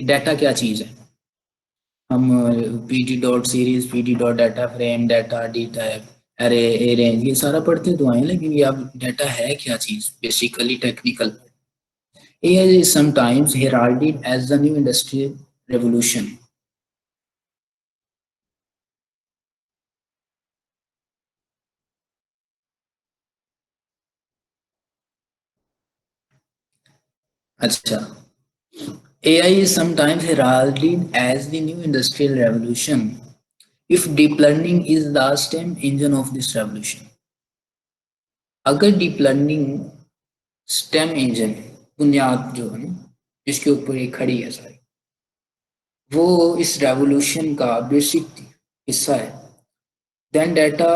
Data क्या चीज़ है। हम P T dot series, P T dot data frame, data D type, अरे ए range, ये सारा पढ़ते तो आए, लेकिन ये अब डाटा है क्या चीज़ basically technical. AI is sometimes heralded as the new industrial revolution. अच्छा, AI is sometimes heralded as the new industrial revolution. If deep learning is the STEM engine of this revolution, अगर deep learning stem engine, बुनियाद जो है ना, जिसके ऊपर ये खड़ी है सारी, वो इस रेवोल्यूशन का बेसिक हिस्सा है, देन डाटा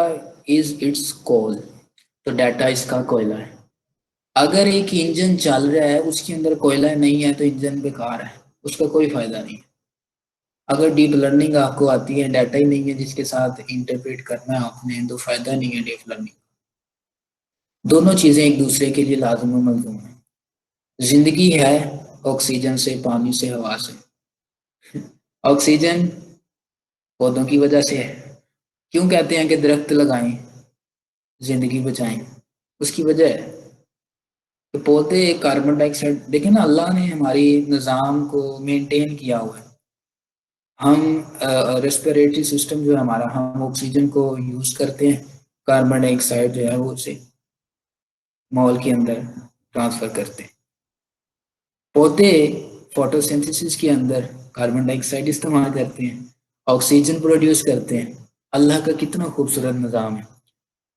इज इट्स कोल, तो डाटा इसका कोयला है। अगर एक इंजन चल रहा है उसके अंदर कोयला नहीं है तो इंजन बेकार है, उसका कोई फायदा नहीं है। अगर डीप लर्निंग आपको आती है, डाटा ही नहीं है जिसके साथ इंटरप्रेट करना है आपने, तो फायदा नहीं है डीप लर्निंग। दोनों चीजें एक दूसरे के लिए लाजम व मलजूम है। जिंदगी है ऑक्सीजन से, पानी से, हवा से। ऑक्सीजन पौधों की वजह से है। क्यों कहते हैं कि दरख्त लगाएं, जिंदगी बचाएं, उसकी वजह है। तो पौधे कार्बन डाइऑक्साइड, देखें ना, अल्लाह ने हमारी निज़ाम को मेंटेन किया हुआ है। हम रेस्पिरेटरी सिस्टम जो है हमारा, हम ऑक्सीजन को यूज करते हैं, कार्बन डाइऑक्साइड जो है वो उसे मॉल के अंदर ट्रांसफर करते हैं। पौधे फोटोसिंथेसिस के अंदर कार्बन डाइऑक्साइड इस्तेमाल करते हैं, ऑक्सीजन प्रोड्यूस करते हैं। अल्लाह का कितना खूबसूरत निज़ाम है।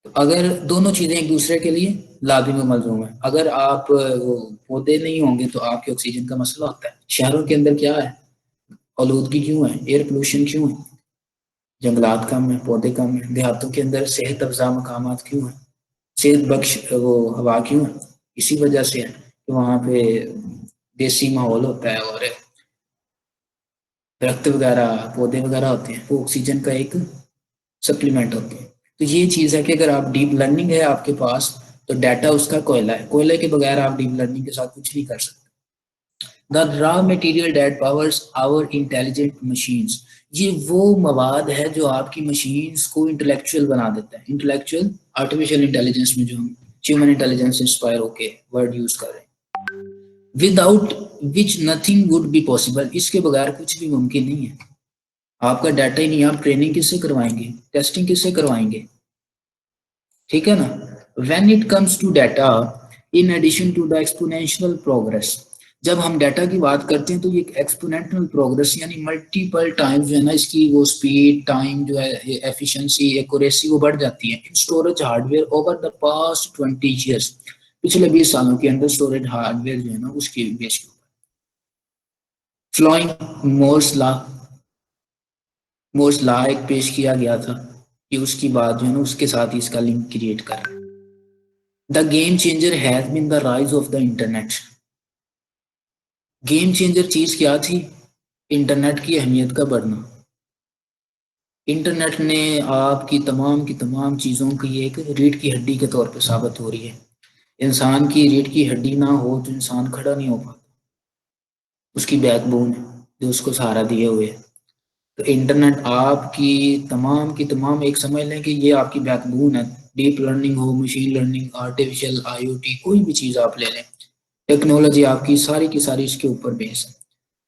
तो अगर दोनों चीज़ें एक दूसरे के लिए लाजिम व मलजूम है, अगर आप वो पौधे नहीं होंगे तो आपके ऑक्सीजन का मसला होता है। शहरों के अंदर क्या है, आलूदगी क्यों है, एयर पोल्यूशन क्यों है, जंगलात कम है, पौधे कम है। देहातों के अंदर सेहत अफजा मकामात क्यों है, सेहत बख्श वो हवा क्यों है, इसी वजह से है कि वहाँ पे देसी माहौल होता है और दरख्त वगैरह, पौधे वगैरह होते हैं, वो ऑक्सीजन का एक सप्लीमेंट होते हैं। तो ये चीज़ है कि अगर आप डीप लर्निंग है आपके पास, तो डाटा उसका कोयला है, कोयले के बगैर आप डीप लर्निंग के साथ कुछ नहीं कर सकते। The raw material that powers our intelligent machines, ये वो मवाद है जो आपकी मशीन्स को इंटेलेक्चुअल बना देता है। इंटेलेक्चुअल आर्टिफिशियल इंटेलिजेंस में जो हम ह्यूमन इंटेलिजेंस इंस्पायर होके वर्ड यूज कर रहे हैं, without which nothing would be possible, इसके बगैर कुछ भी मुमकिन नहीं है। आपका डाटा ही नहीं, आप ट्रेनिंग किससे करवाएंगे, टेस्टिंग किससे करवाएंगे, ठीक है ना। When it comes to data, in addition to the exponential progress, जब हम डाटा की बात करते हैं तो ये एक्सपोनेंशियल प्रोग्रेस यानी मल्टीपल टाइम्स जो है ना, इसकी वो स्पीड, टाइम जो है, एफिशिएंसी, एक्यूरेसी वो बढ़ जाती है। इन storage hardware over the past 20 years, पिछले 20 सालों के अंदर स्टोरेज हार्डवेयर जो है ना उसकी बेस के ऊपर following Moore's law, Moore's law एक पेश किया गया था कि उसकी बात जो है ना उसके साथ ही इसका लिंक क्रिएट कर। The game changer has been the rise of the internet. Game changer चीज क्या थी, इंटरनेट की अहमियत का बढ़ना। इंटरनेट ने आपकी की तमाम चीज़ों की एक रीढ़ की हड्डी के तौर पे साबित हो रही है। इंसान की रीढ़ की हड्डी ना हो तो इंसान खड़ा नहीं हो पाता, उसकी बैकबोन है जो उसको सहारा दिए हुए है। तो इंटरनेट आपकी की तमाम, एक समझ लें कि ये आपकी बैकबोन है। डीप लर्निंग हो, मशीन लर्निंग, आर्टिफिशियल आईओटी, कोई भी चीज़ आप ले लें, टेक्नोलॉजी आपकी सारी की सारी इसके ऊपर बेस है।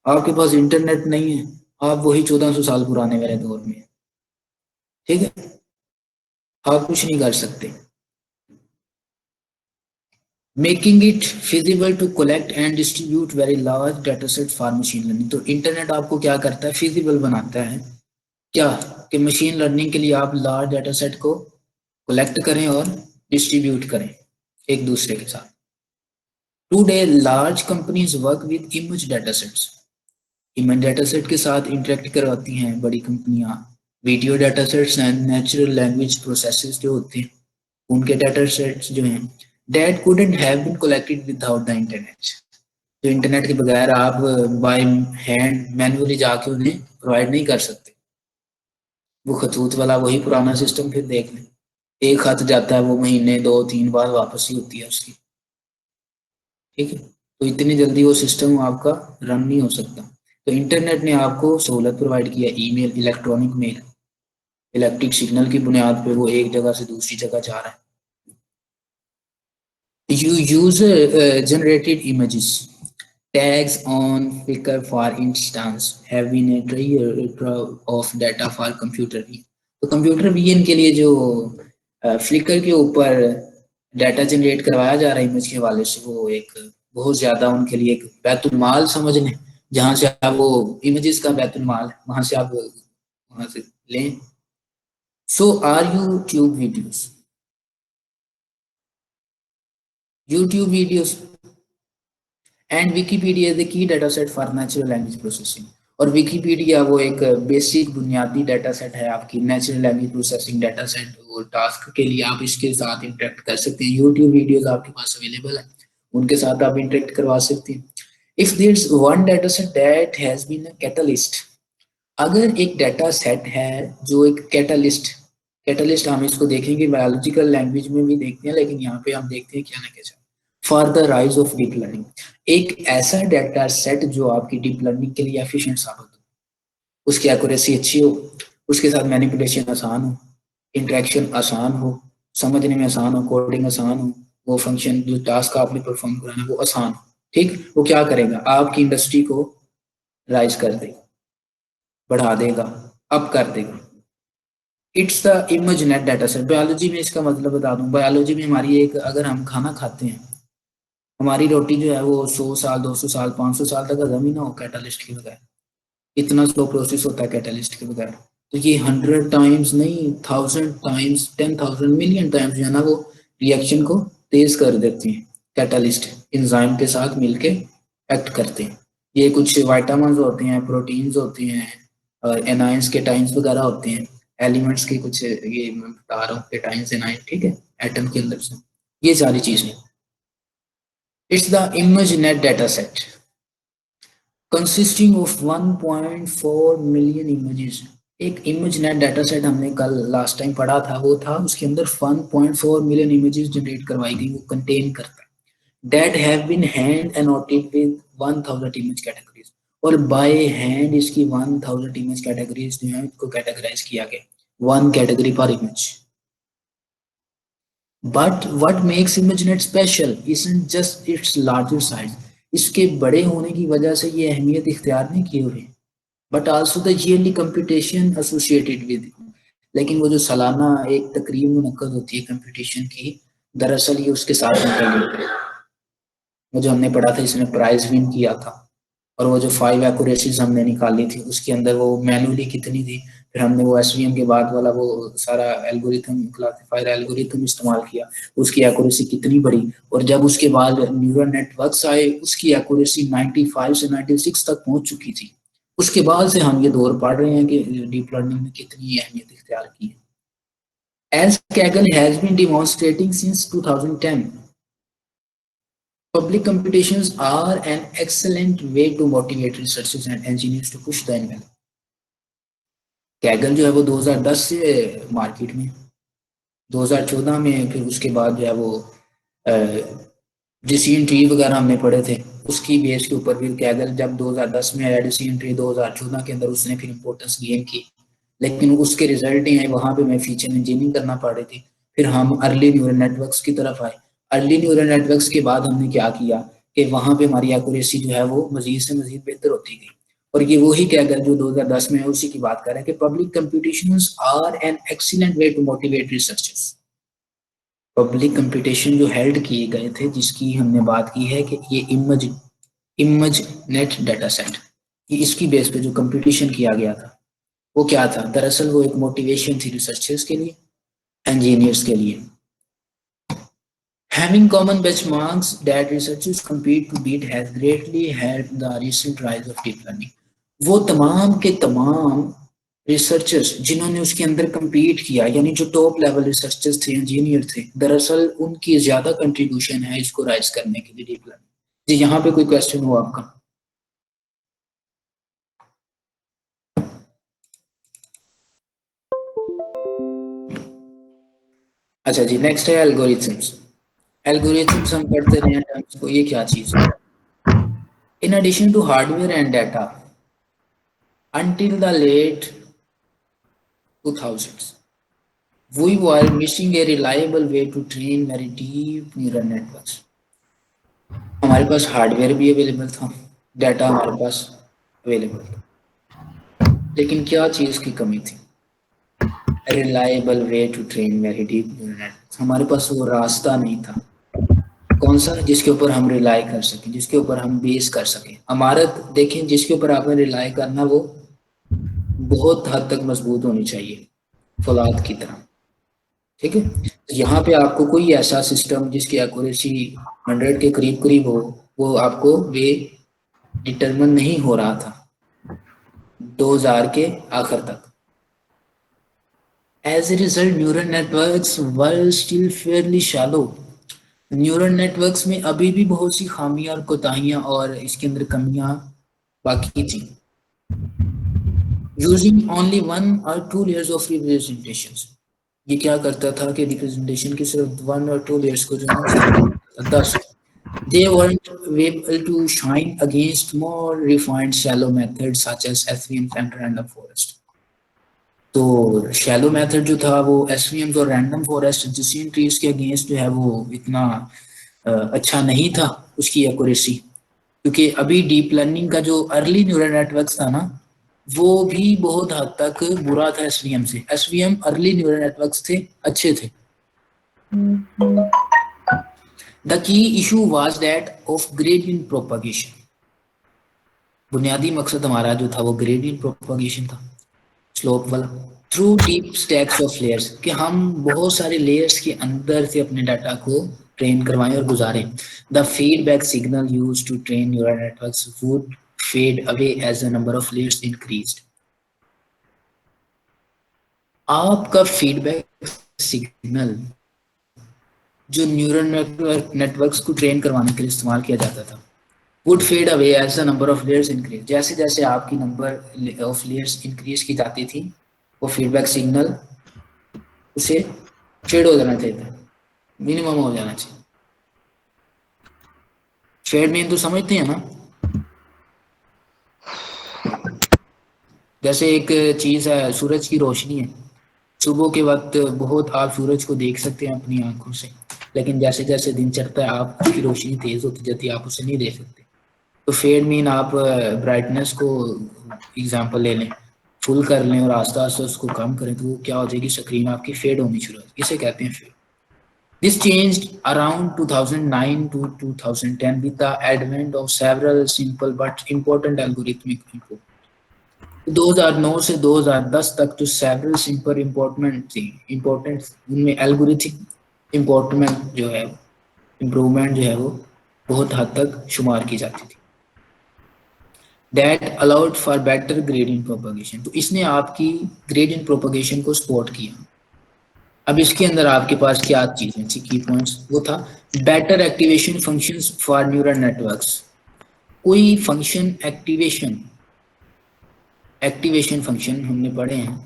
आपके पास इंटरनेट नहीं है, आप वही 1400 साल पुराने मेरे दौर में, ठीक है, आप कुछ नहीं कर सकते। Making it feasible to collect and distribute very large data set for machine learning, तो इंटरनेट आपको क्या करता है, फिजिबल बनाता है क्या, कि मशीन लर्निंग के लिए आप लार्ज डाटा सेट को कलेक्ट करें और डिस्ट्रीब्यूट करें एक दूसरे के साथ। Today large companies work with image data sets, image data set के साथ इंटरेक्ट करवाती हैं बड़ी कंपनियां। Video data sets and natural language processes जो होते हैं, उनके डाटा सेट्स जो हैं, that couldn't have been collected without the internet, तो इंटरनेट के बगैर आप बाय हैंड मैन्युअली जाके उन्हें प्रोवाइड नहीं कर सकते। वो खतूत वाला वही पुराना सिस्टम फिर देख लें, एक खत जाता है वो महीने 2 3 बाद वापस ही होती है उसकी, ठीक है। तो इतनी जल्दी वो सिस्टम आपका रन नहीं हो सकता। तो इंटरनेट ने आपको सहूलत प्रोवाइड किया, email, electronic mail, electric signal की बुनियाद पे वो एक जगह से दूसरी जगह जा रहा है। User generated images. Tags on Flickr, for instance, have been a treasure of data for computer vision. तो कंप्यूटर विजन के लिए जो फ्लिकर के ऊपर डाटा जनरेट करवाया जा रहा है इमेज के हवाले से, वो एक बहुत ज्यादा उनके लिए एक बैतुल माल समझ लें, जहां से आप वो इमेजेस का बैतुल माल है, वहां से आप वहां से लें। So are YouTube videos, YouTube videos and Wikipedia is the key data set for natural language processing. और विकीपीडिया वो एक बेसिक बुनियादी डाटा सेट है आपकी natural language processing data set, वो टास्क के लिए आप इसके साथ इंटरेक्ट कर सकते हैं। यूट्यूब वीडियोस आपके पास अवेलेबल है, उनके साथ आप इंटरेक्ट करवा सकते हैं। If there is one data set that has been a catalyst, अगर एक डाटा सेट है जो एक कैटलिस्ट, कैटलिस्ट हम इसको देखेंगे बायोलॉजिकल लैंग्वेज में भी देखते हैं, लेकिन यहाँ पे हम देखते हैं क्या ना क्या for the rise of deep learning, एक ऐसा डाटा सेट जो आपकी डीप लर्निंग के लिए एफिशिएंट साबित हो, उसकी एक्यूरेसी अच्छी हो, उसके साथ मैनिपुलेशन आसान हो, इंटरेक्शन आसान हो, समझने में आसान हो, कोडिंग आसान हो, वो फंक्शन जो टास्क आपने परफॉर्म कराना है वो आसान हो, ठीक, वो क्या करेगा, आपकी इंडस्ट्री को राइज कर देगा, बढ़ा देगा, अप कर देगा। It's the image net data set. Biology में इसका मतलब बता दूं, बायोलॉजी में हमारी एक, अगर हम खाना खाते हैं, हमारी रोटी जो है वो 100 साल, 200 साल, 500 साल तक हजम ही ना हो कैटालिस्ट के बगैर, इतना स्लो प्रोसेस होता है कैटालिस्ट के बगैर। तो ये 100 टाइम्स नहीं, 1000 टाइम्स, 10,000 मिलियन टाइम्स जो है ना वो रिएक्शन को तेज कर देते हैं, कैटालिस्ट इंजाइम के साथ मिलके एक्ट करते हैं। ये कुछ वाइटामिन होते हैं, प्रोटीन्स होते हैं, और एनाइंस के टाइम्स वगैरह होते हैं, एलिमेंट्स के कुछ, ये मैं बता रहा हूँ के टाइम्स एनाइन, ठीक है, एटम के अंदर से, ये सारी चीजें। It's the image net data set consisting of 1.4 million images. एक इमेज नेट डाटा सेट हमने कल लास्ट टाइम पढ़ा था, वो था उसके अंदर 1.4 मिलियन इमेजेस जनरेट करवाई गई, वो कंटेन करता है। That have been hand annotated with 1000 image categories, और बाय हैंड इसकी 1000 इमेज कैटेगरीज जो है इसको कैटेगराइज किया गया, वन कैटेगरी पर image. But what makes ImageNet special isn't just its larger size, इसके बड़े होने की वजह से ये अहमियत इख्तियार नहीं की हुई, but also the yearly competition associated with, लेकिन वो जो सालाना एक तकरीब मुनक्कद होती है कंपटीशन की, दरअसल ये उसके साथ निकल, वो जो हमने पढ़ा था इसने प्राइज विन किया था, और वो जो 5 एक्यूरेसीज हमने निकाली थी उसके अंदर वो मैनुअली कितनी थी, फिर हमने वो एसवीएम के बाद वाला वो सारा एल्गोरिथम, क्लासिफायर एल्गोरिथम इस्तेमाल किया, उसकी एक्यूरेसी कितनी बढ़ी, और जब उसके बाद न्यूरल नेटवर्क्स आए उसकी एक्यूरेसी 95 से 96 तक पहुंच चुकी थी। उसके बाद से हम ये दौर पढ़ रहे हैं कि डीप लर्निंग ने कितनी अहमियत इख्तियार की है। As Kaggle has been demonstrating since 2010, public competitions are an excellent way to motivate researchers and engineers to push the envelope. Kaggle जो है वो 2010 से मार्केट में, 2014 में फिर उसके बाद जो है वो डिसीजन ट्री वगैरह हमने पढ़े थे, उसकी बेस के ऊपर फिर कैगल जब 2010 में आया, डिसीजन ट्री 2014 के अंदर उसने फिर इंपोर्टेंस गेन की, लेकिन उसके रिजल्ट ही आए, वहां पे मैं फीचर इंजीनियरिंग करना पड़ रही थी। फिर हम अर्ली न्यूरल नेटवर्क्स की तरफ आए, अर्ली न्यूरल नेटवर्क्स के बाद हमने क्या किया कि वहां पे हमारी एक्यूरेसी जो है वो मजीद से मजीद बेहतर होती गई, और ये वही कैगल जो 2010 में है उसी की बात कर रहे हैं कि public competitions are an excellent way to motivate researchers. Public competition जो हेल्ड किए गए थे जिसकी हमने बात की है कि ये इमेज नेट डाटा सेट, ये इसकी बेस पे जो कंपटीशन किया गया था वो क्या था, दरअसल वो एक मोटिवेशन थी रिसर्चर्स के लिए, इंजीनियर्स के लिए। Having common benchmarks that researchers compete to beat has greatly helped the recent rise of deep learning. वो तमाम के तमाम रिसर्चर्स जिन्होंने उसके अंदर compete किया, यानी जो टॉप लेवल रिसर्चर्स थे, इंजीनियर थे, दरअसल उनकी ज्यादा कंट्रीब्यूशन है इसको राइज करने के लिए डीप लर्निंग। जी यहाँ पे कोई क्वेश्चन हो आपका? अच्छा जी, नेक्स्ट है एल्गोरिथम्स। एल्गोरिथम्स हम पढ़ते रहे हैं टर्म्स को, ये क्या चीज है? In addition to hardware and data, until the late 2000s. We were missing a reliable way to train very deep neural networks. हमारे पास हार्डवेयर भी अवेलेबल था, डाटा हमारे पास अवेलेबल था, लेकिन क्या चीज़ की कमी थी? Reliable way to train very deep neural networks. हमारे पास वो रास्ता नहीं था। कौन सा? जिसके ऊपर हम रिलाई कर सकें, जिसके ऊपर हम बेस कर सकें। इमारत देखें जिसके ऊपर आपने रिलाई करना, वो बहुत हद तक मजबूत होनी चाहिए, फौलाद की तरह। ठीक है, तो यहाँ पे आपको कोई ऐसा सिस्टम जिसकी एक्यूरेसी 100 के करीब करीब हो, वो आपको वे डिटरमिन नहीं हो रहा था 2000 के आखिर तक। As a result, neural networks were still fairly shallow. Neural networks में अभी भी बहुत सी खामियां और कोताहियां और इसके अंदर कमियां बाकी थी। यूजिंग ओनली 1 और 2 लेयर्स ऑफ रिप्रेजेंटेशन, ये क्या करता था कि रिप्रेजेंटेशन की सिर्फ 1 और 2 लेयर्स को जो है ना इस्तेमाल करता था। दस they weren't able to shine against more refined shallow methods such as SVM and random forest. तो शैलो मेथड जो था वो एसवीएम और रैंडम फॉरेस्ट जिसियन ट्रीज के अगेंस्ट जो है वो इतना अच्छा नहीं था उसकी एक्यूरेसी, क्योंकि अभी डीप लर्निंग का जो अर्ली न्यूरल नेटवर्क्स था ना, वो भी बहुत हद तक बुरा था एसवीएम से। एसवीएम अर्ली न्यूरल नेटवर्क्स थे, अच्छे थे। The key issue was that of gradient propagation. बुनियादी मकसद हमारा जो था वो ग्रेडियंट प्रोपगेशन था, स्लोप वाला। Through deep stacks of layers, कि हम बहुत सारे लेयर्स के अंदर से अपने डाटा को ट्रेन करवाएं और गुजारें। The feedback signal use to train neural networks would fade away as the number of layers increased. आपका फीडबैक सिग्नल जो न्यूरल नेटवर्क्स को ट्रेन करवाने के लिए इस्तेमाल किया जाता था, would fade away as the number of layers increase. जैसे जैसे आपकी नंबर ऑफ लेयर्स इंक्रीज की जाती थी, वो फीडबैक सिग्नल उसे फेड हो जाना चाहिए था, मिनिमम हो जाना चाहिए। फेड मीन तो समझते हैं ना? जैसे एक चीज है, सूरज की रोशनी है। सुबह के वक्त बहुत आप सूरज को देख सकते हैं अपनी आंखों से, लेकिन जैसे जैसे दिन चढ़ता है आप उसकी रोशनी तेज होती जाती है, आप उसे नहीं देख सकते। तो फेड मीन आप ब्राइटनेस को एग्जांपल ले लें, फुल कर लें और आस्ते आस्ते उसको कम करें, तो वो क्या हो जाएगी, स्क्रीन आपकी फेड होनी शुरू हो, इसे कहते हैं fade. This changed around 2009 to 2010 with the advent of several simple but important algorithmic improvements. 2009 से 2010 तक जो several simple important थी, important उनमें algorithmic improvement जो है, improvement जो है वो बहुत हद तक शुमार की जाती थी। That allowed for better gradient propagation, तो इसने आपकी gradient propagation को सपोर्ट किया। अब इसके अंदर आपके पास क्या चीजें थी, की पॉइंट्स, वो था better activation functions for neural networks. कोई फंक्शन एक्टिवेशन एक्टिवेशन फंक्शन हमने पढ़े हैं,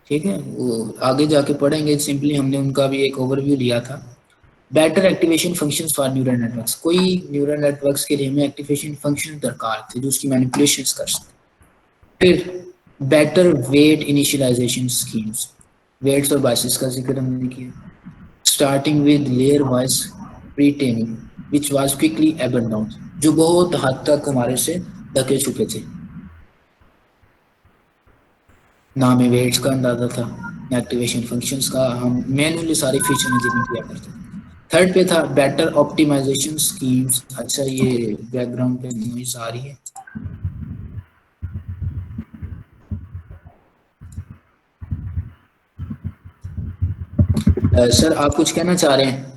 ठीक है, वो आगे जाके पढ़ेंगे, सिंपली हमने उनका भी एक ओवरव्यू लिया था। Better activation functions for neural networks, कोई न्यूरल नेटवर्क्स के लिए हमें एक्टिवेशन फंक्शन दरकार थे जो उसकी मैनिपुलेशंस कर सकते। फिर better weight initialization schemes, weights और बायसेस का जिक्र हमने किया। Starting with layer wise pre-training which was quickly abandoned, जो बहुत हद तक हमारे से ढके छुपे थे, ना हमें वेट्स का अंदाजा था, एक्टिवेशन फंक्शंस का, हम मैन्युअली सारी फीचर इंजीनियरिंग किया करते थे। थर्ड पे था बेटर ऑप्टिमाइजेशन स्कीम्स। अच्छा, ये बैकग्राउंड पे नॉइज आ रही है। सर आप कुछ कहना चाह रहे हैं?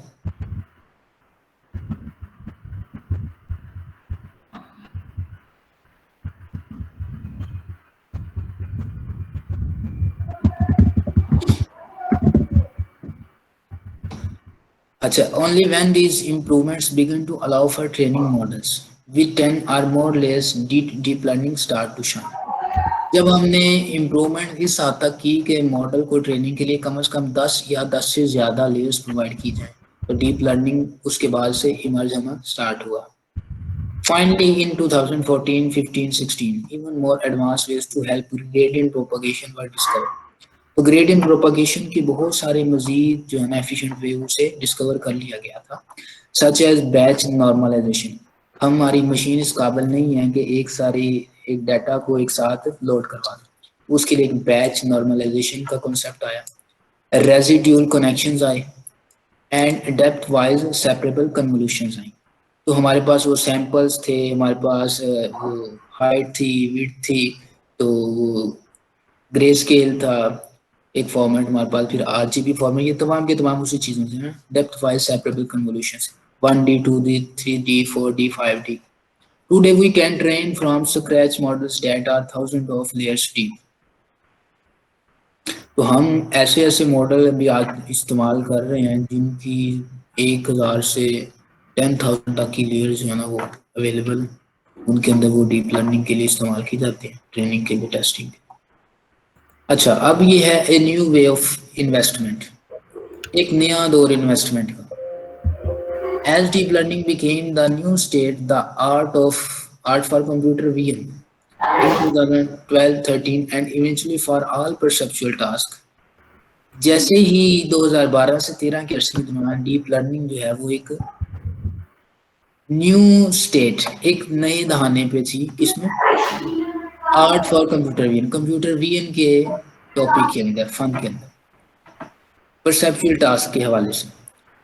अच्छा, only when these improvements begin to allow for training models with 10 or more layers did deep learning start to shine। जब हमने इम्प्रूवमेंट इस हद तक की कि मॉडल को ट्रेनिंग के लिए कम से कम 10 या 10 से ज़्यादा लेयर्स प्रोवाइड की जाए, तो डीप लर्निंग उसके बाद से इमर्ज होना स्टार्ट हुआ। Finally, in 2014, 15, 16, even more advanced ways to help gradient propagation were discovered. तो ग्रेडियंट प्रोपगेशन की बहुत सारे मजीद जो है ना एफिशिएंट वे उसे डिस्कवर कर लिया गया था, सच एज बैच नॉर्मलाइजेशन। हमारी मशीन इस काबिल नहीं है कि एक डाटा को एक साथ लोड करवा दें, उसके लिए एक बैच नॉर्मलाइजेशन का कॉन्सेप्ट आया, रेजिड्यूल कनेक्शंस आए and depth wise separable convolutions आई। तो हमारे पास वो सैंपल्स थे, हमारे पास वो हाइट थी, विड्थ थी, तो ग्रे स्केल था एक फॉर्मेट हमारे पास, फिर आरजीबी फॉर्मेट, ये तमाम के तमाम उसी चीज़ों से हैं, depth wise separable convolutions, 1D 2D 3D 4D 5D। Today we can train from scratch models that are thousands of layers deep। तो हम ऐसे ऐसे मॉडल अभी आज इस्तेमाल कर रहे हैं जिनकी 1000 से 10,000 तक की लेयर्स जो है ना वो अवेलेबल, उनके अंदर वो डीप लर्निंग के लिए इस्तेमाल की जाती है, ट्रेनिंग के लिए, टेस्टिंग। अच्छा, अब ये है a new way of investment, एक नया दौर इन्वेस्टमेंट का। As deep learning became the new state, the art for computer vision in 2012, 13 and eventually for all perceptual tasks। जैसे ही 2012 से 13 के अरसे के दौरान डीप लर्निंग जो है वो एक न्यू स्टेट, एक नए दहाने पे थी, किसमें? आर्ट फॉर कंप्यूटर विजन के टॉपिक के अंदर, फन के अंदर, परसेप्चुअल टास्क के हवाले से।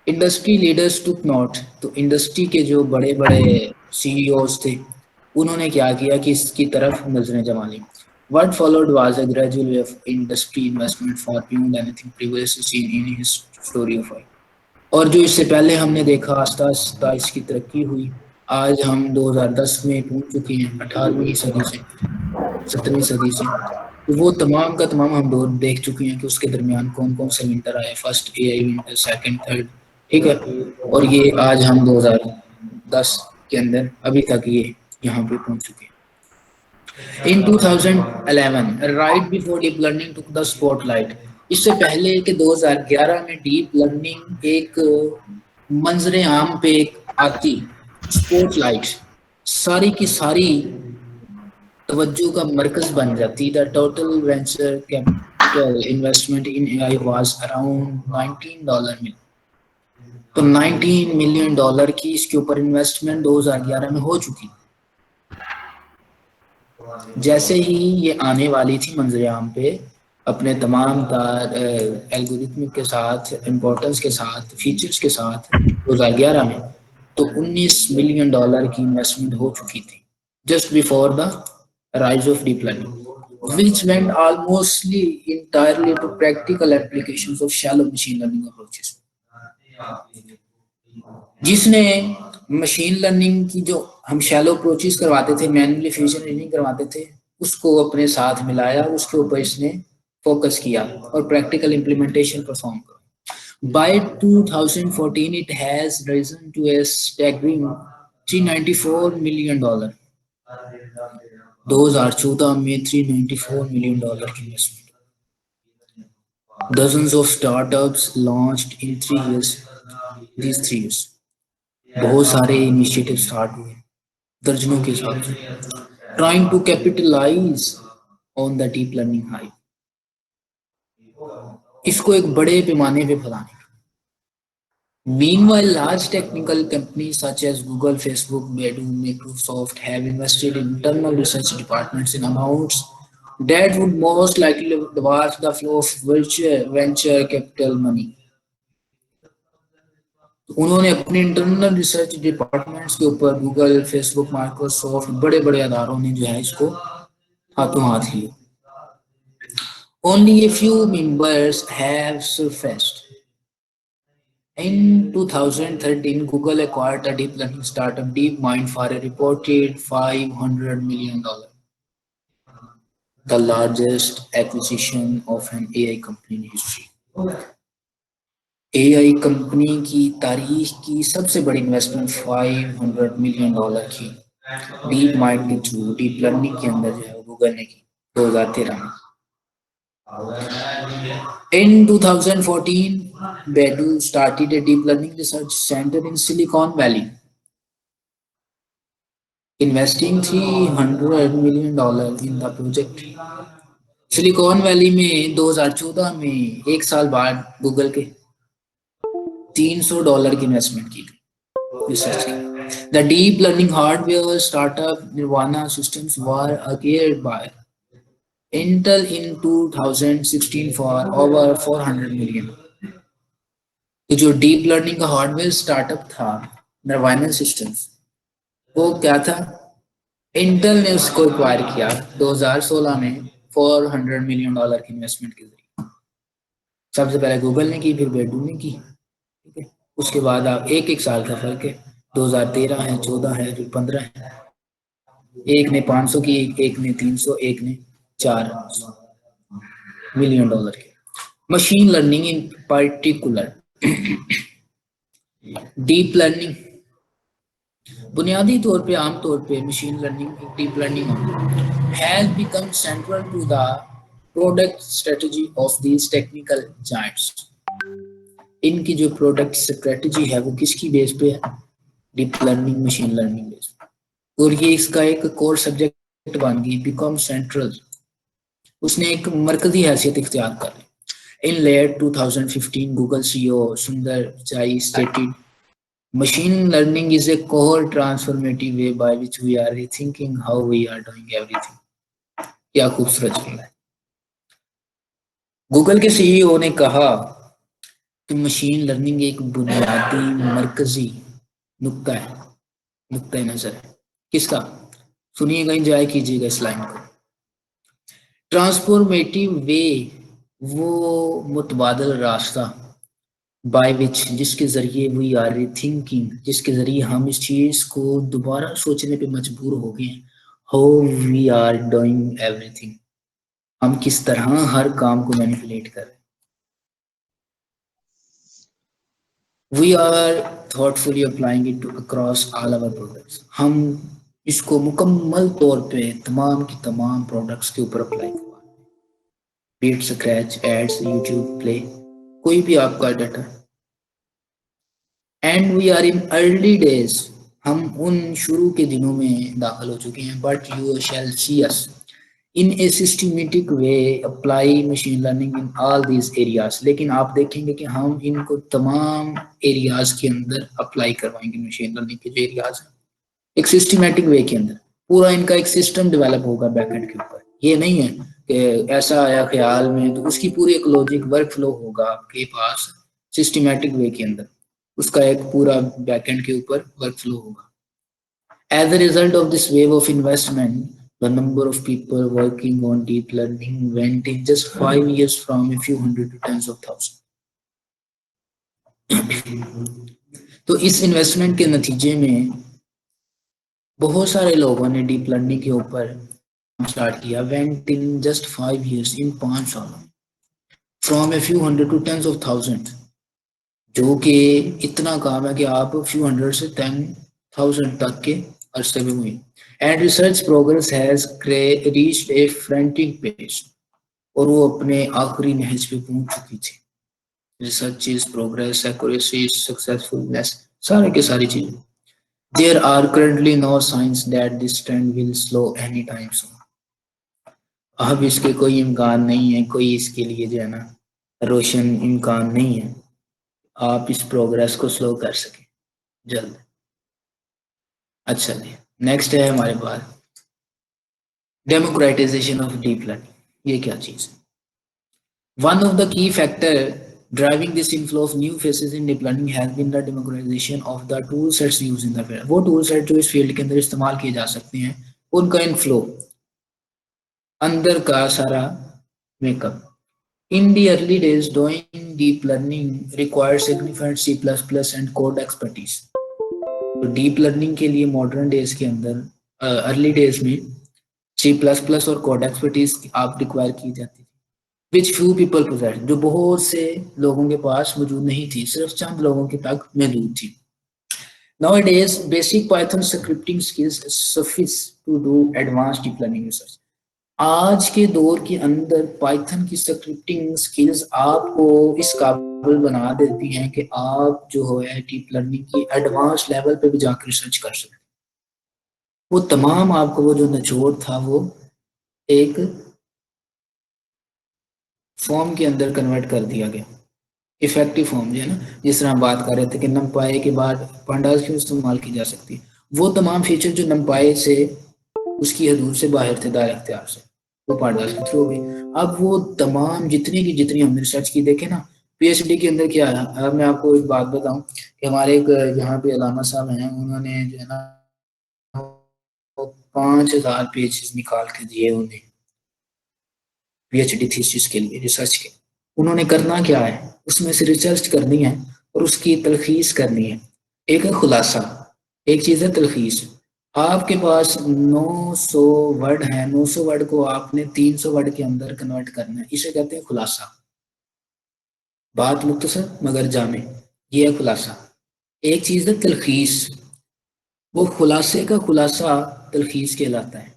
इंडस्ट्री लीडर्स टुक नोट, तो इंडस्ट्री के जो बड़े बड़े सीईओज थे उन्होंने क्या किया कि इसकी तरफ नजरें जमा ली। What followed was a gradual wave of industry investment far beyond anything previously seen in his story of oil। और जो इससे पहले हमने देखा, आस्ता आस्ता इसकी तरक्की हुई। आज हम 2010 में पहुंच चुके हैं, 18वीं सदी से, 17वीं सदी से। तो वो तमाम का तमाम हम दौर देख चुके हैं कि उसके दरमियान कौन कौन से विंटर आए, first AI winter, second, third, ठीक है। और ये आज हम 2010 के अंदर अभी तक ये यहाँ पे पहुंच चुके हैं। इन 2011, right before deep learning took the spotlight, इससे पहले कि 2011 में डीप लर्निंग एक मंजरे आम पे आती, स्पॉटलाइट सारी की सारी तवज्जो का मरकज बन जाती, the total venture capital investment in AI was around $19 million. तो $19 मिलियन की इसके ऊपर इन्वेस्टमेंट 2011 में हो चुकी। जैसे ही ये आने वाली थी मंजर आम पे अपने तमाम एल्गोरिथमिक के साथ, इम्पोर्टेंस के साथ, फीचर्स के साथ 2011 में, तो $19 मिलियन की इन्वेस्टमेंट हो चुकी थी just before the rise of deep learning, which went almostly entirely to practical applications of shallow machine learning approaches। जिसने मशीन लर्निंग की जो हम शैलो अप्रोचेस करवाते थे, मैन्युअली फ्यूजन रीजनिंग करवाते थे, उसको अपने साथ मिलाया, उसके ऊपर इसने फोकस किया और प्रैक्टिकल इम्प्लीमेंटेशन परफॉर्म करा। By 2014 it has risen to a staggering $394 million। 2014 में $394 million की investment, dozens of startups launched in 3 years, these 3 years बहुत सारे इनिशिएटिव स्टार्ट हुए, दर्जनों के साथ, trying to capitalize on the deep learning hype, इसको एक बड़े पैमाने पे फैलाने। Meanwhile, large technical companies such as Google, Facebook, Baidu, Microsoft have invested in internal research departments in amounts that would most likely dwarf the flow of venture capital money। उन्होंने अपने internal research departments के ऊपर Google, Facebook, Microsoft, बड़े बड़े अदारों ने जो है इसको हाथों हाथ लिया। Only a few members have surfaced। In 2013, Google acquired a deep learning startup DeepMind for a reported $500 million, the largest acquisition of an AI company in history। AI company की तारीख की सबसे बड़ी इन्वेस्टमेंट $500 मिलियन की deep mind के through, deep learning के अंदर जो है गूगल ने की 2013 में। In 2014, Baidu started a deep learning research center in Silicon Valley। investing $300 million in the project। Silicon valley में 2014 में एक साल बाद गूगल के $300 की इन्वेस्टमेंट की गई रिसर्च की। The deep learning hardware startup Nirvana systems were acquired by Intel in 2016 for over 400 million। तो जो डीप लर्निंग का हार्डवेयर स्टार्टअप था निर्वाणा सिस्टम्स, वो क्या था? इंटेल ने उसको एक्वायर किया 2016 में $400 million की इन्वेस्टमेंट के जरिए। सबसे पहले गूगल ने की, फिर बेडू ने की, ठीक है। उसके बाद आप एक एक साल का फर्क है, 2013 है, 14 है, फिर 15 है। एक ने 500 की, एक ने 300, एक ने $4 million की। Machine learning in particular, deep learning बुनियादी तौर पे, आमतौर पे machine learning, deep learning has become central to the product strategy of these technical giants. इनकी जो प्रोडक्ट स्ट्रेटजी है वो किसकी बेस पे है? Deep learning, machine learning base पे। और ये इसका एक कोर सब्जेक्ट बन गई, बिकम सेंट्रल। उसने एक मरकजी हैसियत इख्तियार कर ली। इन लेट 2015 गूगल सीईओ सुंदर Pichai stated machine learning is a core transformative way by which we are rethinking how we are doing everything। क्या खूबसूरत जुमला है। गूगल के सीईओ ने कहा कि मशीन लर्निंग एक बुनियादी मरकजी नुक्ता है, नुक्ता नजर है। किसका? सुनिएगा, एंजॉय कीजिएगा इस लाइन को। ट्रांसफॉर्मेटिव वे, वो मुतबादल रास्ता, बाय विच, जिसके जरिए वी आर रीथिंकिंग, जिसके जरिए हम इस चीज को दोबारा सोचने पे मजबूर हो गए हैं। How we are doing everything, हम किस तरह हर काम को मैनिपुलेट कर रहे हैं। We are thoughtfully applying it across all our products, हम इसको मुकम्मल तौर पे तमाम की तमाम प्रोडक्ट्स के ऊपर अप्लाई करवा, be it search, ads, YouTube play, कोई भी आपका डाटा। And we are in early days, हम उन शुरू के दिनों में दाखिल हो चुके हैं। But you shall see us in a systematic way apply machine learning in all these areas. लेकिन आप देखेंगे कि हम इनको तमाम एरियाज के अंदर अप्लाई करवाएंगे, मशीन लर्निंग के जो एरियाज हैं, एक सिस्टमेटिक वे के अंदर। पूरा इनका एक सिस्टम डेवलप होगा बैकएंड के ऊपर। ये नहीं है कि ऐसा आया ख्याल में तो उसकी पूरी एक लॉजिक वर्क फ्लो होगा आपके पास सिस्टमेटिक वे के अंदर, उसका एक पूरा बैकएंड के ऊपर वर्क फ्लो होगा। As a result of this wave of investment, the number of people working on deep learning went in just 5 years from a few hundred to tens of thousands। तो इस investment के नतीजे में बहुत सारे लोगों ने डीप लर्निंग के ऊपर स्टार्ट किया। वेंट इन जस्ट 5 years, इन 5 सालों, from a few hundred to tens of thousand, जो कि इतना काम है कि आप फ्यू हंड्रेड से 10,000 तक के अरसे में हुई। And research progress has reached a frenetic pace, और वो अपने आखिरी नहज पे पहुंच चुकी थी। Research is progress, accuracy, successfulness, सारे के सारी चीजें। There are currently no signs that this trend will slow any time soon. अब इसके कोई इम्कान नहीं है, कोई इसके लिए जो है ना रोशन इम्कान नहीं है आप इस प्रोग्रेस को स्लो कर सके जल्द। अच्छा जी, नेक्स्ट है हमारे पास डेमोक्रेटाइजेशन ऑफ डीप लर्निंग। ये क्या चीज है? One of the key factor driving this inflow of new faces in deep learning has been the democratization of the tool sets used in the field. वो tool set जो इस field के अंदर इस्तेमाल किए जा सकते हैं, उनका इनफ्लो, अंदर का सारा makeup. In the early days, doing deep learning required significant C++ and code expertise। तो डीप लर्निंग के लिए मॉडर्न डेज के अंदर, अर्ली डेज में C++ और कोड एक्सपर्टीज आप रिक्वायर की जाती थी, विच फ्यू पीपल पोजेस, जो बहुत से लोगों के पास मौजूद नहीं थी, सिर्फ चंद लोगों के तक मौजूद थी। Nowadays, basic Python scripting skills suffice to do advanced deep learning research। आज के दौर के अंदर पाइथन की स्क्रिप्टिंग स्किल्स आपको इस काबिल बना देती हैं कि आप जो है डीप लर्निंग की एडवांस लेवल पे भी जाकर रिसर्च कर सकते हैं। वो तमाम आपको वो जो निचोड़ था वो एक फॉर्म के अंदर कन्वर्ट कर दिया गया, इफेक्टिव फॉर्म जो है ना, जिस तरह हम बात कर रहे थे कि नमपाए के बाद पांडास क्यों इस्तेमाल की जा सकती है, वो तमाम फीचर जो नमपाए से उसकी हदूद से बाहर थे, दायरे इख्तियार से, वो पांडास के थ्रू हो गई। अब वो तमाम जितनी की जितनी हमने रिसर्च की, देखे ना पीएचडी के अंदर क्या है। अब मैं आपको एक बात बताऊं कि हमारे एक यहाँ पे अलामा साहब हैं, उन्होंने जो है ना 5,000 पेजेस निकाल के दिए उन्हें पीएचडी थीसिस के लिए, रिसर्च के। उन्होंने करना क्या है, उसमें से रिसर्च करनी है और उसकी तलखीस करनी है। एक है खुलासा, एक चीज है तलखीस। आपके पास 900 वर्ड है, 900 वर्ड को आपने 300 वर्ड के अंदर कन्वर्ट करना है, इसे कहते हैं खुलासा। बात मुख्तसर मगर जामे, ये है खुलासा। एक चीज है तलखीस, वो खुलासे का खुलासा तलखीस कहलाता है।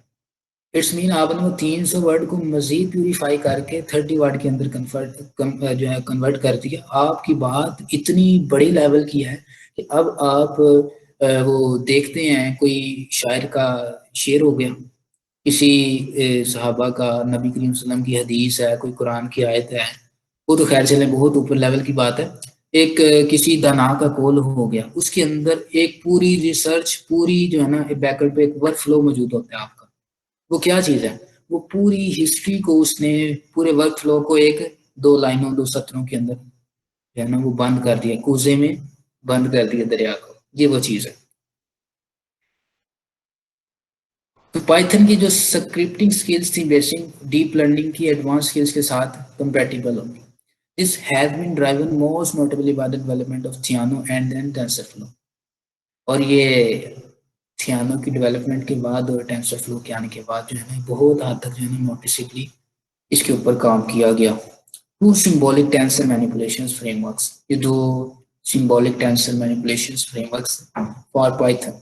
इट्स मीन आपने वो 300 वर्ड को मजीद प्यूरिफाई करके 30 वर्ड के अंदर जो है कन्वर्ट कर दिया। आपकी बात इतनी बड़ी लेवल की है कि अब आप वो देखते हैं कोई शायर का शेर हो गया, किसी सहाबा का, नबी करीम सल्लल्लाहु अलैहि वसल्लम की हदीस है, कोई कुरान की आयत है, वो तो खैर चले बहुत ऊपर लेवल की बात है। एक किसी दाना का कौल हो गया, उसके अंदर एक पूरी रिसर्च, पूरी जो है ना बैकअप पे एक वर्क फ्लो मौजूद होता है आपका। वो क्या चीज है, वो पूरी हिस्ट्री को उसने, पूरे वर्क फ्लो को एक दो लाइनों दो सत्रों के अंदर जो है ना वो बंद कर दिया, कूजे में बंद कर दिया दरिया को। ये वो चीज है। तो पाइथन की जो स्क्रिप्टिंग स्किल्स थी बेसिक, डीप लर्निंग की एडवांस स्किल्स के साथ कंपैटिबल होंगी। This has been driven most notably by the development of Theano and then TensorFlow. और ये थियानो की डेवलपमेंट के बाद और टेंसरफ्लो के आने के बाद जो है ना बहुत हद तक जो है ना नोटिसबली इसके ऊपर काम किया गया। Two symbolic tensor manipulation frameworks, ये दो symbolic tensor manipulation frameworks for Python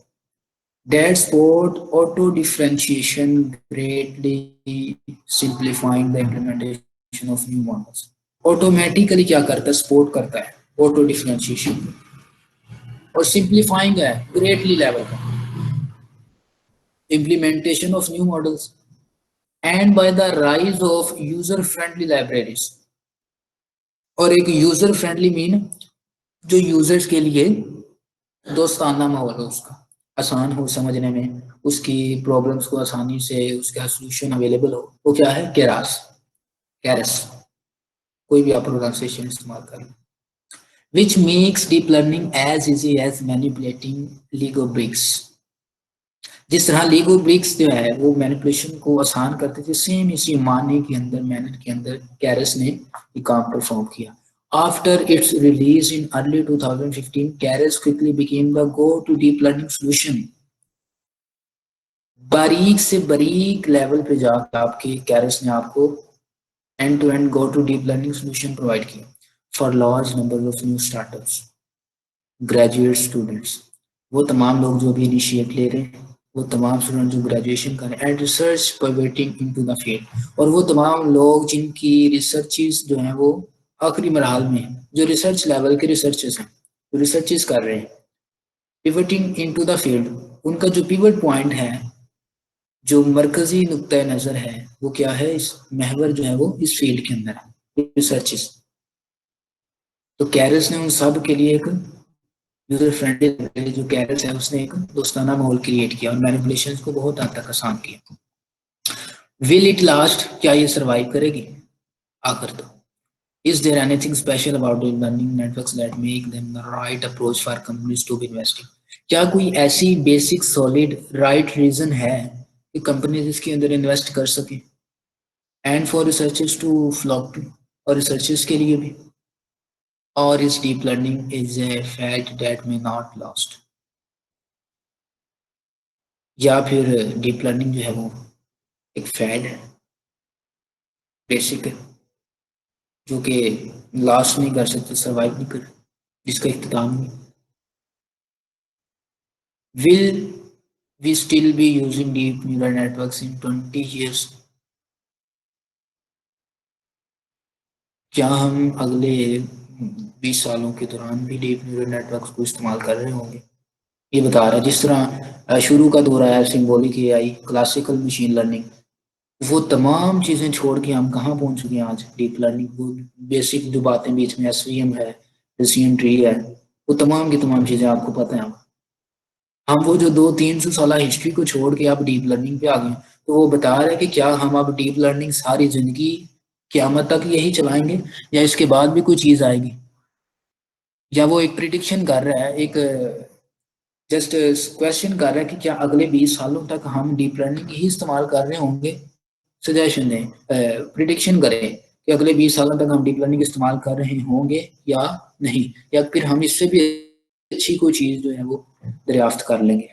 that support auto differentiation, greatly simplifying the implementation of new models। Automatically क्या करता है, सपोर्ट करता है ऑटो डिफरेंशिएशन, और सिंप्लीफाइंग है ग्रेटली लेवल का implementation of new models, and by the rise of user friendly libraries। और एक यूजर फ्रेंडली मीन जो यूजर्स के लिए दोस्ताना माहौल हो, उसका आसान हो समझने में, उसकी प्रॉब्लम्स को आसानी से उसका सोल्यूशन अवेलेबल हो, वो क्या है, केरास, कैरस, कोई भी आप प्रोनाउंसिएशन इस्तेमाल करें। Which makes deep learning as easy as manipulating Lego bricks. जिस तरह लीगो ब्रिक्स जो है वो मैनिपुलेशन को आसान करते थे, सेम इसी माने के अंदर, मेहनत के अंदर कैरस ने ये काम परफॉर्म किया। After its release in early 2015, Keras quickly became the go-to deep learning solution। बारीक से बारीक लेवल पे जाकर आपके कैरस ने आपको end to end go to deep learning solution provide किया for large number of new startups, graduate students, वो तमाम लोग जो भी इनिशिएट ले रहे हैं, वो तमाम स्टूडेंट जो ग्रेजुएशन कर रहे हैं, and research pivoting into the field, और वो तमाम लोग जिनकी रिसर्चेस जो हैं वो आखिरी मरहल में हैं, जो रिसर्च लेवल के रिसर्चेस हैं, जो रिसर्चेस कर रहे हैं, पिवटिंग इनटू द फील्ड, उनका जो पिवट पॉइंट है, जो मरकजी नुक्ता नज़र है, वो क्या है, इस महवर जो है वो इस फील्ड के अंदर है, रिसर्चेस। तो कैरस ने उन सब के लिए एक यूजर फ्रेंडली जो कैरस है उसने एक दोस्ताना माहौल क्रिएट किया और मैनिपुलेशन को बहुत हद तक आसान किया। विल इट लास्ट, क्या ये सर्वाइव करेगी आखिर तो। Is there anything special about deep learning networks that make them the right approach for companies to be investing. क्या कोई ऐसी बेसिक सॉलिड राइट रीजन है कि कंपनीज इसके अंदर इन्वेस्ट कर सके, and for researchers to flock to, और रिसर्चर्स के लिए भी, और इस deep learning is a fact that may not lost, या फिर डीप लर्निंग जो है वो एक फैड है, बेसिक है, जो कि लास्ट नहीं कर सकते, सर्वाइव नहीं कर, जिसका इख्तिताम नहीं। Will we still be using deep neural networks in 20 years। क्या हम अगले 20 सालों के दौरान भी डीप न्यूरल नेटवर्क्स को इस्तेमाल कर रहे होंगे? ये बता रहा है जिस तरह शुरू का दौर आया symbolic AI, classical machine learning, वो तमाम चीज़ें छोड़ के हम कहाँ पहुंच चुके हैं आज, डीप लर्निंग। वो बेसिक जो बातें बीच में एसवीएम है, डिसीजन ट्री है, वो तमाम की तमाम चीज़ें आपको पता है। हम वो जो 200-300 साल हिस्ट्री को छोड़ के आप डीप लर्निंग पे आ गए, तो वो बता रहे हैं कि क्या हम अब डीप लर्निंग सारी जिंदगी क़यामत तक यही चलाएंगे, या इसके बाद भी कोई चीज़ आएगी। या वो एक प्रिडिक्शन कर रहा है, एक जस्ट क्वेश्चन कर रहा है कि क्या अगले 20 सालों तक हम डीप लर्निंग ही इस्तेमाल कर रहे होंगे। सजेशन दें, प्रिडिक्शन करें कि अगले 20 सालों तक हम डीप लर्निंग इस्तेमाल कर रहे होंगे या नहीं, या फिर हम इससे भी अच्छी कोई चीज़ जो है वो दरियाफ्त कर लेंगे।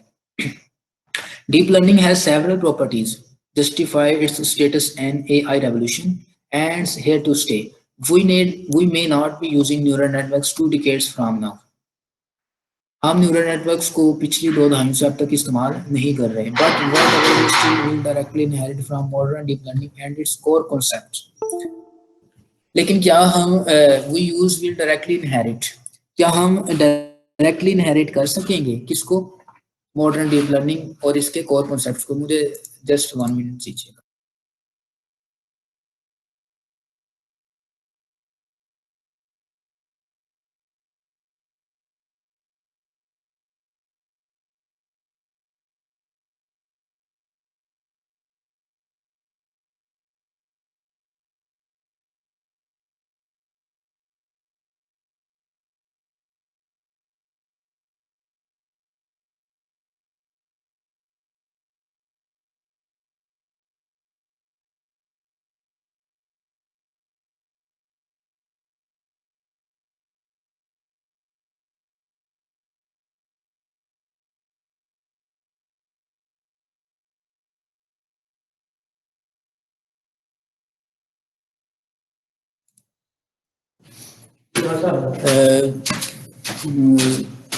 Deep learning has several properties justify its status an AI revolution and it's here to stay. We may not be using neural networks 2 decades from now. हम न्यूरल नेटवर्क्स को पिछली 2 दहाइयों से अब तक इस्तेमाल नहीं कर रहे, but whatever we still will directly inherit from modern deep learning and its core concepts. लेकिन क्या हम we use will directly inherit, क्या हम डायरेक्टली इनहेरिट कर सकेंगे किसको, मॉडर्न डीप लर्निंग और इसके कोर कॉन्सेप्ट्स को। मुझे जस्ट 1 मिनट दीजिए।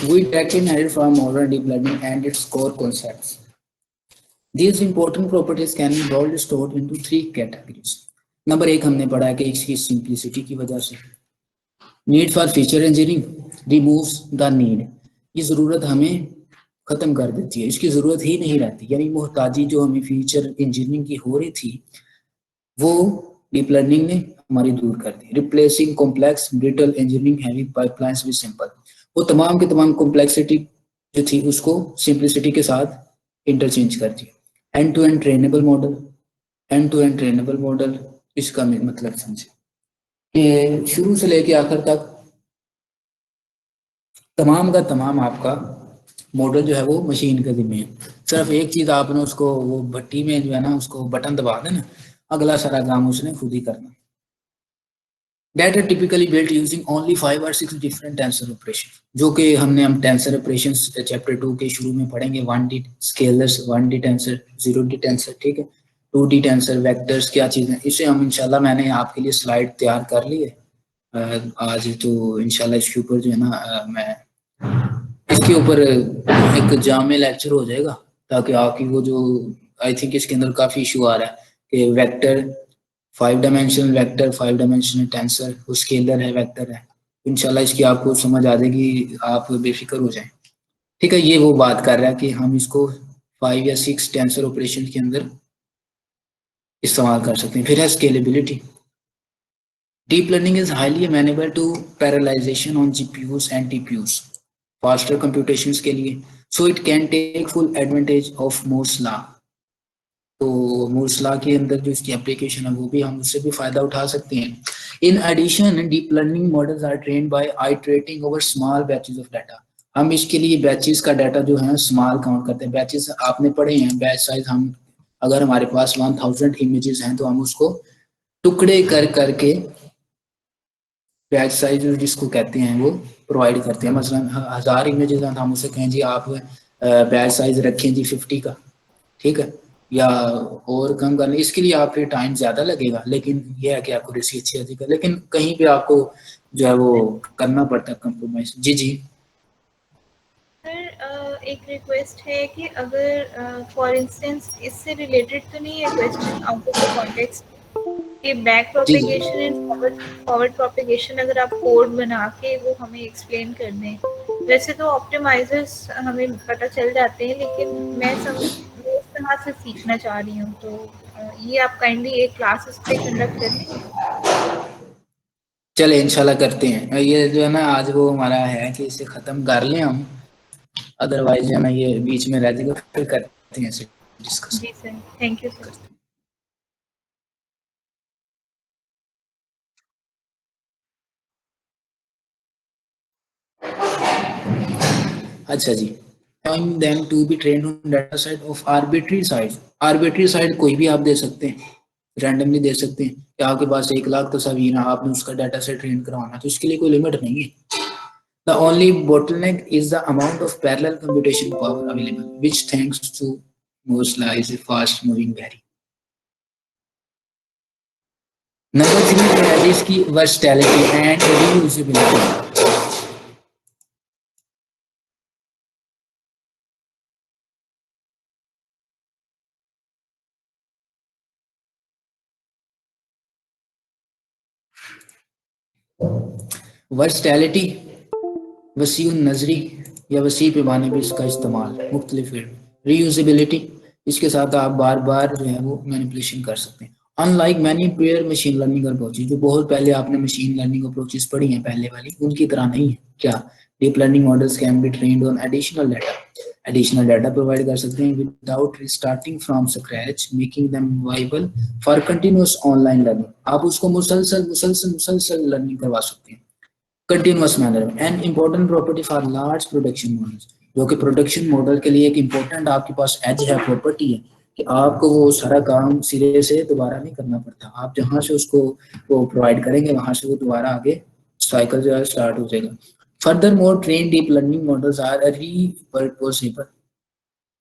We directly inherit from modern deep learning and its core concepts. These important properties can be broadly stored into 3 categories. Number 1 हमने पढ़ा है कि इसकी सिंप्लिसिटी की वजह से, need for feature engineering removes the need, ये ज़रूरत हमें ख़त्म कर देती है, इसकी ज़रूरत ही नहीं रहती। यानी मोहताजी जो हमें फीचर इंजीनियरिंग की हो रही थी, वो डीप लर्निंग ने हमारी दूर कर दी। Replacing complex brittle engineering heavy pipelines with simple, वो तमाम की तमाम कॉम्प्लेक्सिटी जो थी उसको सिंप्लिसिटी के साथ इंटरचेंज कर दिया। End to end trainable model, end to end trainable model, इसका मतलब समझे कि शुरू से लेके आखिर तक तमाम का तमाम आपका मॉडल जो है वो मशीन के जिम्मे है। सिर्फ एक चीज़ आपने उसको वो भट्टी में जो है ना उसको बटन दबा देना, अगला सारा काम उसने खुद ही करना। Data typically built using only 5 or 6 different tensor operations, जो कि हम टेंसर ऑपरेशंस चैप्टर 2 के शुरू में पढ़ेंगे। 1D scalars, 1D tensor, 0D tensor, ठीक है, 2D टेंसर, वेक्टर्स क्या चीज़ है, इसे हम इंशाल्लाह मैंने आपके लिए स्लाइड तैयार कर ली है आज, तो इंशाल्लाह इसके ऊपर जो है ना मैं इसके ऊपर एक जामे लेक्चर हो जाएगा, ताकि आपकी वो जो आई थिंक इसके अंदर काफ़ी इशू आ रहा है कि vector 5 dimensional vector, 5 dimensional tensor, वो स्केलर है, वेक्टर है। इंशाल्लाह इसकी आपको समझ आ जाएगी, आप बेफिक्र हो जाएं। ठीक है, ये वो बात कर रहा है कि हम इसको 5 या 6 टेंसर ऑपरेशन के अंदर इस्तेमाल कर सकते हैं। फिर है scalability. Deep learning is highly amenable to parallelization on GPUs and TPUs, faster computations के लिए, so it can take full advantage of Moore's law. तो मूर्स लॉ के अंदर जो इसकी एप्लीकेशन है वो भी हम उससे भी फायदा उठा सकते हैं। In addition deep learning models are trained by iterating over small batches of data. हम इसके लिए बैचेस का डाटा जो है स्मॉल काउंट करते हैं। बैचेस आपने पढ़े हैं, बैच साइज, हम अगर हमारे पास 1000 इमेजेस हैं तो हम उसको टुकड़े कर करके बैच साइज जिसको कहते हैं वो प्रोवाइड करते हैं। मसलन 1000 इमेजेस हैं तो हम उसे कहें जी आप बैच साइज रखें जी 50 का, ठीक है, या और कम करने, इसके लिए आप फिर टाइम ज़्यादा लगेगा, लेकिन यह है कि एक्यूरेसी अच्छी आती है, लेकिन कहीं पे आपको जो है वो करना पड़ता है कंप्रोमाइज। जी जी सर एक रिक्वेस्ट है कि अगर फॉर इंस्टेंस इससे रिलेटेड तो नहीं है question, out of the context, कि बैक जी जी प्रोपेगेशन एंड फॉरवर्ड प्रोपेगेशन अगर आप कोड बना के वो हमें एक्सप्लेन कर दें, वैसे तो ऑप्टिमाइज़र्स हमें पता चल जाते हैं, लेकिन मैं इस तरह से सीखना चाह रही हूँ, तो ये आप काइंडली एक क्लास इस पे कंडक्ट कर लेंगे? चले इंशाल्लाह करते हैं ये जो है ना, आज वो हमारा है कि इसे ख़त्म कर लें हम, अदरवाइज जो है ना ये बीच में रह जाएगा, फिर करते हैं इसे डिस्कस जी सर, थैंक यू सर। करते हैं। अच्छा जी, allowing them to be trained on data set of arbitrary size। arbitrary size कोई भी आप दे सकते हैं, रैंडमली दे सकते हैं कि आपके पास 1 लाख तस्वीर है, आपने उसका डाटा सेट ट्रेन करवाना, तो इसके लिए कोई लिमिट नहीं है। The only bottleneck is the amount of parallel computation power available, which thanks to Moore's law is a fast moving vary। Number 3 है इसकी वर्सटैलिटी एंड रीयूजेबिलिटी। वर्सटैलिटी, वसी नज़री या वसी पैमाने पर इसका इस्तेमाल मुख्तलिफ फील्ड। रीयूजेबिलिटी, इसके साथ आप बार बार जो है वो मैनिपुलेशन कर सकते हैं। Unlike many pair machine learning approaches, जो बहुत पहले आपने मशीन लर्निंग अप्रोचेज पढ़ी हैं पहले वाली, उनकी तरह नहीं है। क्या deep learning models can be trained on additional data provide कर सकते हैं without starting from scratch, making them viable for continuous online learning. आप उसको मुसलसल मुसलसल मुसलसल लर्निंग करवा सकते हैं कंटिन्यूअस मैनर में। An important property for large production models, जो कि प्रोडक्शन मॉडल के लिए एक इम्पोर्टेंट आपके पास एज है, प्रॉपर्टी है कि आपको वो सारा काम सिरे से दोबारा नहीं करना पड़ता। आप जहाँ से उसको वो प्रोवाइड करेंगे वहां से वो दोबारा आगे साइकिल जो है स्टार्ट हो जाएगा। Furthermore train deep learning models are repurposable,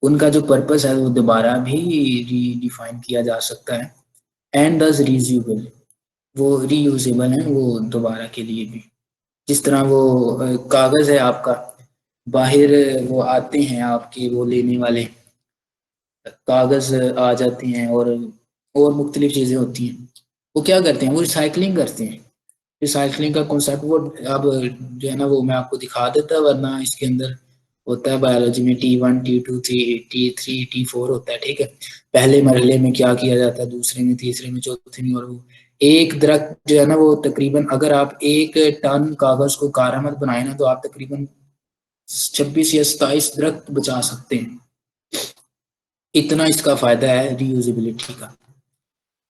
उनका जो पर्पस है वो दोबारा भी रीडिफाइन किया जा सकता है। एंड दस रीयूजेबल, वो रीयूजेबल है वो दोबारा के लिए भी। जिस तरह वो कागज है आपका, बाहर वो आते हैं आपके वो लेने वाले, कागज आ जाते हैं और मुख्तलिफ चीजें होती हैं, वो क्या करते हैं, वो रिसाइकलिंग करते हैं। रिसाइकलिंग का कॉन्सेप्ट वो अब जो है ना वो मैं आपको दिखा देता, वरना इसके अंदर होता है बायोलॉजी में T1 T2 T3 T4 होता है, ठीक है। पहले मरहले में क्या किया जाता है, दूसरे में, तीसरे में, चौथे में, और वो एक दरख्त जो है ना वो तकरीबन, अगर आप 1 टन कागज को कारामद बनाए ना, तो आप तकरीबन 26 या 27 दरख्त बचा सकते हैं। इतना इसका फायदा है रीयूजेबिलिटी का।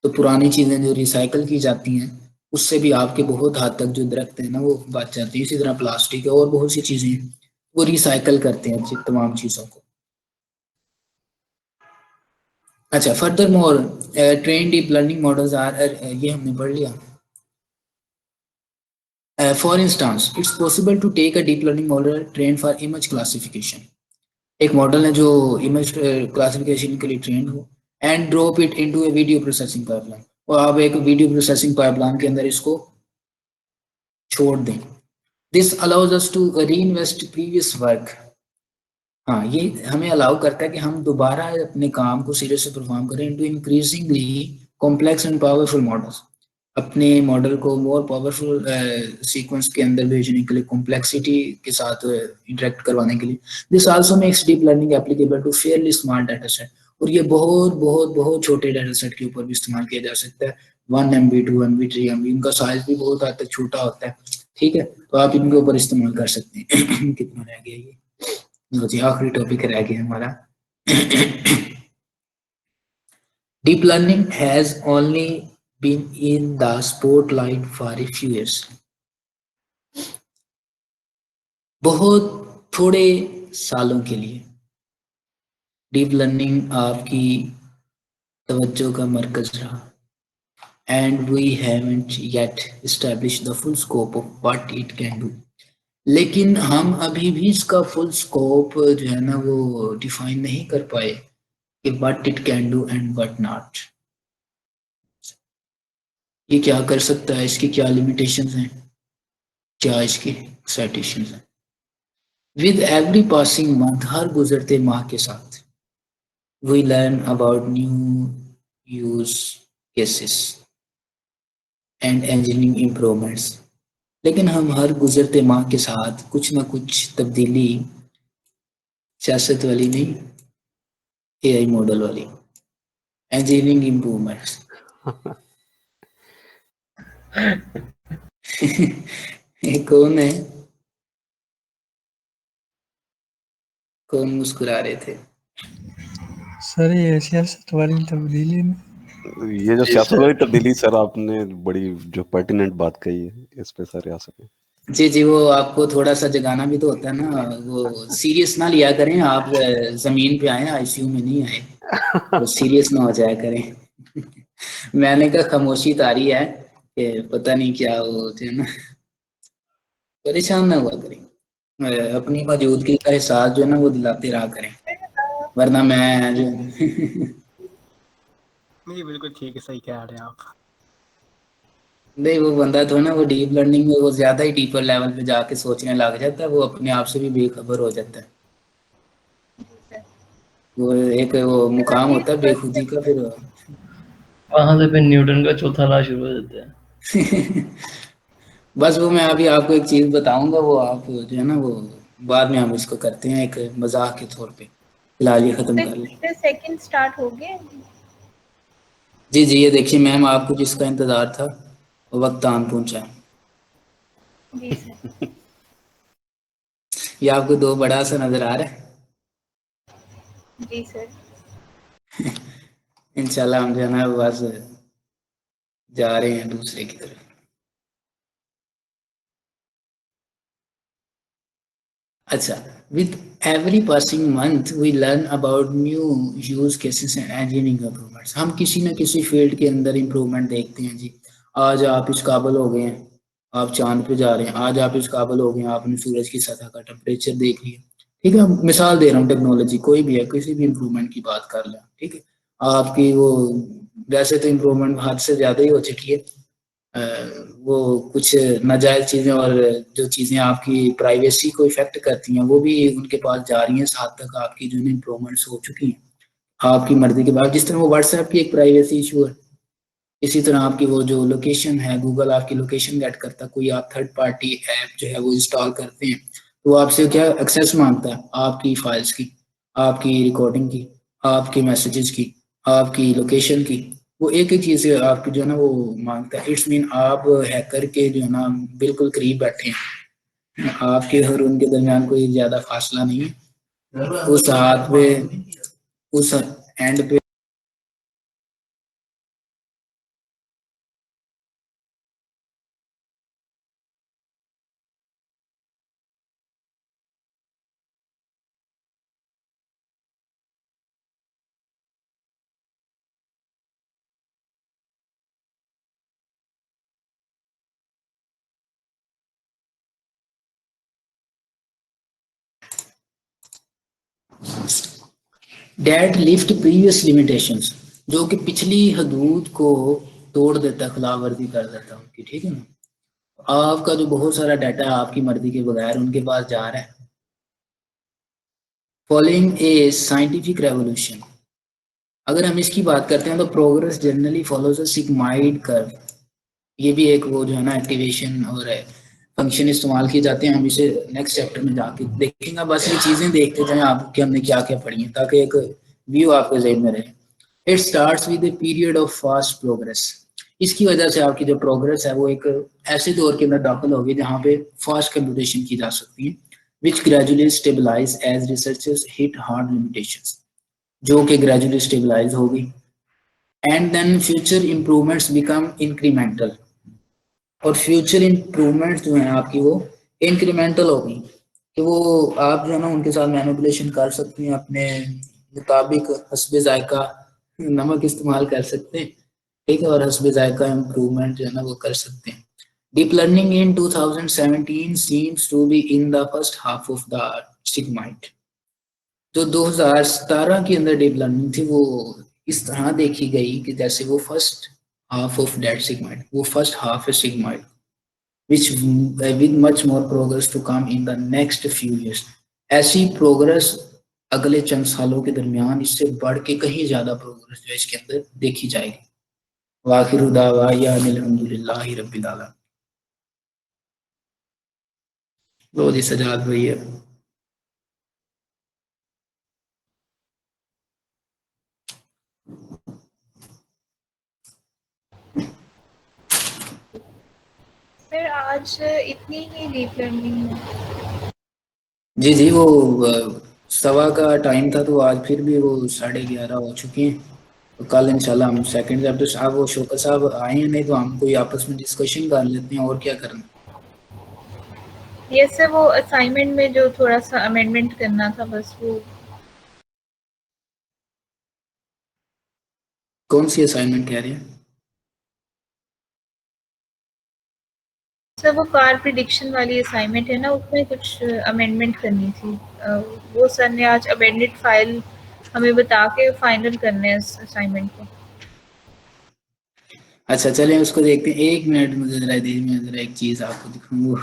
तो पुरानी चीजें जो रिसाइकल की जाती हैं उससे भी आपके बहुत हद तक जो दरख्त है ना वो बच जाती है। इसी तरह प्लास्टिक है और बहुत सी चीजें हैं वो रिसाइकल करते हैं तमाम चीजों को। अच्छा, furthermore train deep learning models are, ये हमने पढ़ लिया। For instance it's possible to take a deep learning model train for image classification, एक मॉडल है जो इमेज क्लासिफिकेशन के लिए ट्रेंड हो, and drop it into a video processing pipeline, और आप एक वीडियो प्रोसेसिंग पाइपलाइन के अंदर इसको छोड़ दें। This allows us to reinvest previous work. हाँ, ये हमें अलाउ करता है कि हम दोबारा अपने काम को सिरे से परफॉर्म करें into increasingly complex and powerful models, अपने मॉडल को मोर पावरफुल सीक्वेंस के अंदर भेजने के लिए, कॉम्प्लेक्सिटी के साथ इंटरेक्ट करवाने के लिए। This also makes deep learning applicable to fairly small data set, और ये बहुत बहुत बहुत छोटे डाटा सेट के ऊपर भी इस्तेमाल किया जा सकता है। 1 MB 2 MB 3 MB, इनका साइज भी बहुत हद तक छोटा होता है, ठीक है। तो आप इनके ऊपर इस्तेमाल कर सकते हैं। कितना रह गया ये, लो जी आखिरी टॉपिक रह गया हमारा। Deep learning has only been in the spotlight for a few years। बहुत थोड़े सालों के लिए डीप लर्निंग आपकी तवज्जो का मरकज रहा, and we haven't yet established the full scope of what it can do। लेकिन हम अभी भी इसका फुल स्कोप जो है ना वो डिफाइन नहीं कर पाए कि what it can do and what not। ये क्या कर सकता है, इसकी क्या लिमिटेशंस हैं, क्या इसकी एक्साइटेशंस हैं। विद एवरी पासिंग मंथ, हर गुजरते माह के साथ, we learn about new use cases and engineering improvements. लेकिन हम हर गुजरते माह के साथ कुछ ना कुछ तब्दीली, सियासत वाली नहीं, एआई मॉडल वाली, इंजीनियरिंग इम्प्रूवमेंट्स। ये कौन है? कौन मुस्कुरा रहे थे? सर ये सियासत वाली तब्दीली में ये जो सियासत वाली तब्दीली सर, आपने बड़ी जो पर्टिनेंट बात कही है, इस पे सर आ सके। जी जी, वो आपको थोड़ा सा जगाना भी तो होता है ना, वो सीरियस ना लिया करें आप, जमीन पे आए, आईसीयू में नहीं आए, तो सीरियस ना हो जाया करें। मैंने कहा खामोशी तारी है कि पता नहीं क्या वो जो है ना, परेशान ना हुआ करें, अपनी मौजूदगी का एहसास जो है ना वो दिलाते रहा करें, वरना मैं जो नहीं बिल्कुल ठीक है, सही कह रहे हैं आप। नहीं, वो बंदा तो ना वो डीप लर्निंग में वो ज्यादा ही डीपर लेवल पे जाके सोचने लग जाता है, वो अपने आप से भी बेखबर हो जाता है। वो एक वो मुकाम होता है बेखुदी का फिर। वहां से फिर न्यूटन का चौथा लॉ शुरू हो जाता है। बस वो मैं अभी आपको एक चीज बताऊंगा, वो आप जो है ना वो बाद में हम इसको करते हैं एक मजाक के तौर पे, फिलहाल ये खत्म कर लें। तो सेकंड स्टार्ट हो गए। जी जी, ये देखिए मैम, आपको जिसका इंतजार था वो वक्त आन पहुंचा है। जी सर। ये आपको दो बड़ा सा नजर आ रहा है? जी सर। इंशाल्लाह हम जो है ना बस जा रहे हैं दूसरे की तरफ। अच्छा, with every passing month we learn about new use cases and engineering improvements। हम किसी न किसी फील्ड के अंदर इम्प्रूवमेंट देखते हैं जी। आज आप इस काबिल हो गए हैं, आप चांद पे जा रहे हैं। आज आप इस काबिल हो गए हैं, आपने सूरज की सतह का टेम्परेचर देख लिया। ठीक है, मिसाल दे रहा हूँ, टेक्नोलॉजी कोई भी है, किसी भी इम्प्रूवमेंट की बात कर लें। ठीक है, आपकी वो वैसे तो इम्प्रूवमेंट हद से ज़्यादा ही हो चुकी है। अ, वो कुछ नाजायज चीजें और जो चीजें आपकी प्राइवेसी को इफेक्ट करती हैं वो भी उनके पास जा रही हैं, साथ तक आपकी जो इम्प्रूवमेंट्स हो चुकी हैं आपकी मर्जी के बाद। जिस तरह वो व्हाट्सएप की एक प्राइवेसी इशू है, इसी तरह आपकी वो जो लोकेशन है, गूगल आपकी लोकेशन गेट करता है। कोई आप थर्ड पार्टी ऐप जो है वो इंस्टॉल करते हैं तो वो आपसे क्या एक्सेस मांगता है, आपकी फाइल्स की, आपकी रिकॉर्डिंग की, आपके मैसेजेस की, आपकी लोकेशन की। वो एक ही चीज आपकी जो है ना वो मांगता है। इट्स मीन आप हैकर के जो है ना बिल्कुल करीब बैठे हैं, आपके और उनके दरमियान कोई ज्यादा फासला नहीं है। उस हाथ पे, उस एंड पे डेट लिफ्ट प्रीवियस लिमिटेशंस, जो कि पिछली हदूद को तोड़ देता है, खिलाफ वर्जी कर देता है उनकी। ठीक है ना, आपका जो बहुत सारा डाटा है आपकी मर्जी के बगैर उनके पास जा रहा है। फॉलोइंग ए साइंटिफिक रेवोल्यूशन, अगर हम इसकी बात करते हैं तो progress generally follows a sigmoid curve. ये भी एक वो जो है ना एक्टिवेशन और फंक्शन इस्तेमाल किए जाते हैं, हम इसे नेक्स्ट चैप्टर में जाके देखेंगे। बस ये चीजें देखते जाएं आप कि हमने क्या क्या पढ़ी है, ताकि एक व्यू आपके जहन में रहे। It starts with a period of fast progress. इसकी वजह से आपकी जो प्रोग्रेस है वो एक ऐसे दौर के अंदर दाखिल होगी जहाँ पे फास्ट कंप्यूटेशन की जा सकती है, which gradually stabilize as researchers hit hard limitations, जो कि ग्रेजुअली स्टेबलाइज होगी। And then future improvements become incremental, और फ्यूचर इंप्रूवमेंट जो है आपकी वो इंक्रीमेंटल होगी, कि वो आप जो है ना उनके साथ मैनिपुलेशन कर सकते हैं, अपने मुताबिक हस्बे जायका नमक इस्तेमाल कर सकते हैं। ठीक है, और हस्बे जायका इम्प्रूवमेंट जो है ना वो कर सकते हैं। Deep learning in 2017 seems to be in the first half of the sigmoid. जो 2017 के अंदर डीप लर्निंग थी वो इस तरह देखी गई कि जैसे वो फर्स्ट हाफ ऑफ दैट सिगमाइट, वो फर्स्ट हाफ है सिगमाइट, which with much more progress to come in the next few years। ऐसी प्रोग्रेस अगले चंद सालों के दरमियान इससे बढ़ के कहीं ज्यादा प्रोग्रेस जो है इसके अंदर देखी जाएगी। वाखिर दावा या अनिल हम्दुलिल्लाहि रब्बिल आलमीन। लो जी सजाद भैया। फिर आज इतनी ही डीप लर्निंग है। जी जी, वो सवा का टाइम था, तो आज फिर भी वो 11:30 हो चुके हैं। तो कल इंशाल्लाह हम सेकंड चैप्टर, आप वो शोका साहब आए हैं, नहीं तो हम कोई आपस में डिस्कशन कर लेते हैं, और क्या करना। ये से वो असाइनमेंट में जो थोड़ा सा अमेंडमेंट करना था बस वो। कौन सी असाइनमेंट कह रहे हैं? सर वो कार प्रिडिक्शन वाली असाइनमेंट है ना, उसमें कुछ अमेंडमेंट करनी थी। वो सर ने आज अमेंडेड फाइल हमें बता के फाइनल करने हैं इस असाइनमेंट को। अच्छा चलें उसको देखते हैं। 1 मिनट मुझे जरा दीजिए, मैं जरा एक चीज आपको दिखाऊंगा।